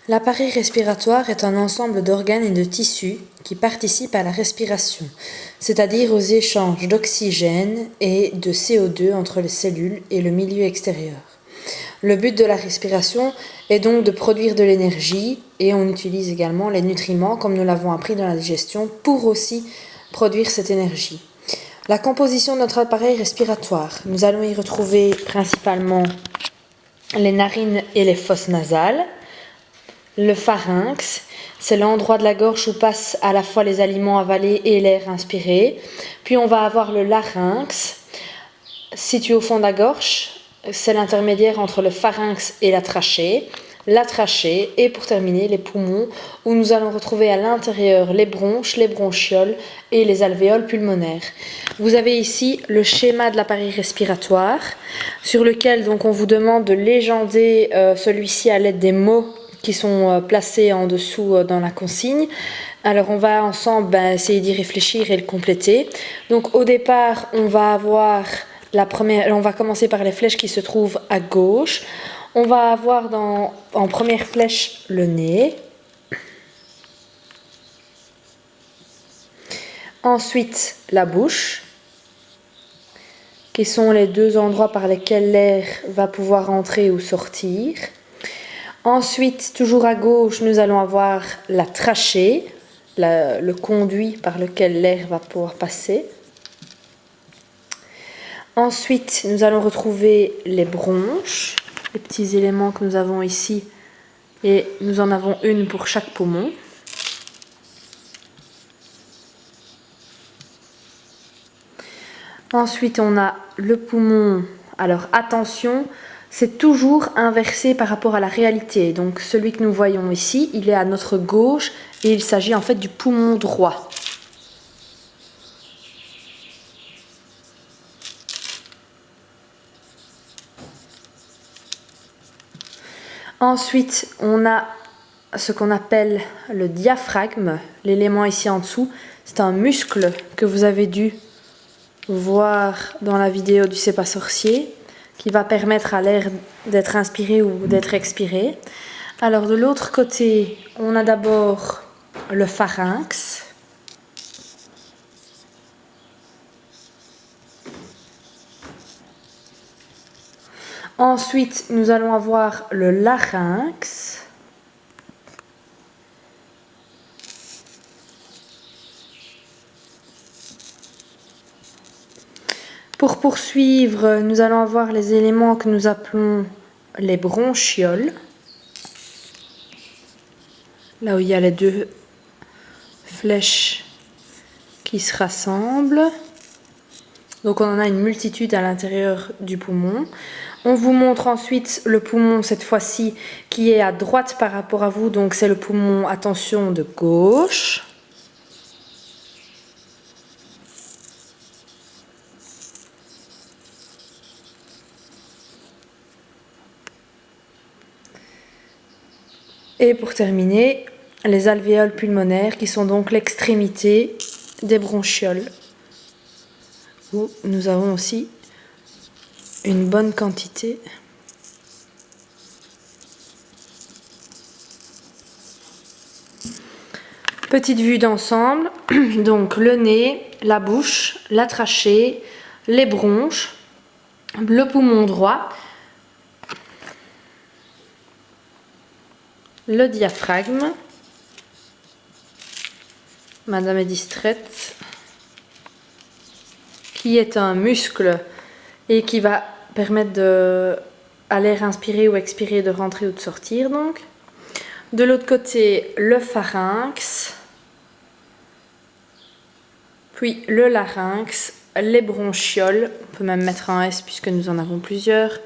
L'appareil respiratoire est un ensemble d'organes et de tissus qui participent à la respiration, c'est-à-dire aux échanges d'oxygène et de CO2 entre les cellules et le milieu extérieur. Le but de la respiration est donc de produire de l'énergie et on utilise également les nutriments, comme nous l'avons appris dans la digestion, pour aussi produire cette énergie. La composition de notre appareil respiratoire, nous allons y retrouver principalement les narines et les fosses nasales. Le pharynx, c'est l'endroit de la gorge où passent à la fois les aliments avalés et l'air inspiré. Puis on va avoir le larynx, situé au fond de la gorge. C'est l'intermédiaire entre le pharynx et la trachée. La trachée et pour terminer les poumons où nous allons retrouver à l'intérieur les bronches, les bronchioles et les alvéoles pulmonaires. Vous avez ici le schéma de l'appareil respiratoire sur lequel donc on vous demande de légender celui-ci à l'aide des mots qui sont placés en dessous dans la consigne. Alors on va ensemble essayer d'y réfléchir et le compléter. Donc au départ, on va commencer par les flèches qui se trouvent à gauche. On va avoir en première flèche le nez. Ensuite, la bouche, qui sont les deux endroits par lesquels l'air va pouvoir entrer ou sortir. Ensuite, toujours à gauche, nous allons avoir la trachée, le conduit par lequel l'air va pouvoir passer. Ensuite, nous allons retrouver les bronches, les petits éléments que nous avons ici, et nous en avons une pour chaque poumon. Ensuite, on a le poumon. Alors attention, c'est toujours inversé par rapport à la réalité. Donc celui que nous voyons ici, il est à notre gauche et il s'agit en fait du poumon droit. Ensuite, on a ce qu'on appelle le diaphragme, l'élément ici en dessous. C'est un muscle que vous avez dû voir dans la vidéo du C'est pas sorcier, qui va permettre à l'air d'être inspiré ou d'être expiré. Alors de l'autre côté, on a d'abord le pharynx. Ensuite, nous allons avoir le larynx. Pour poursuivre, nous allons avoir les éléments que nous appelons les bronchioles. Là où il y a les deux flèches qui se rassemblent. Donc on en a une multitude à l'intérieur du poumon. On vous montre ensuite le poumon, cette fois-ci, qui est à droite par rapport à vous. Donc c'est le poumon, attention, de gauche. Et pour terminer, les alvéoles pulmonaires qui sont donc l'extrémité des bronchioles, où nous avons aussi une bonne quantité. Petite vue d'ensemble, donc le nez, la bouche, la trachée, les bronches, le poumon droit, le diaphragme. Madame est distraite. Qui est un muscle et qui va permettre à l'air inspiré ou expiré de rentrer ou de sortir. Donc. De l'autre côté, le pharynx, puis le larynx, les bronchioles, on peut même mettre un S puisque nous en avons plusieurs,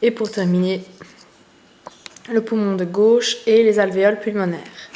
et pour terminer, le poumon de gauche et les alvéoles pulmonaires.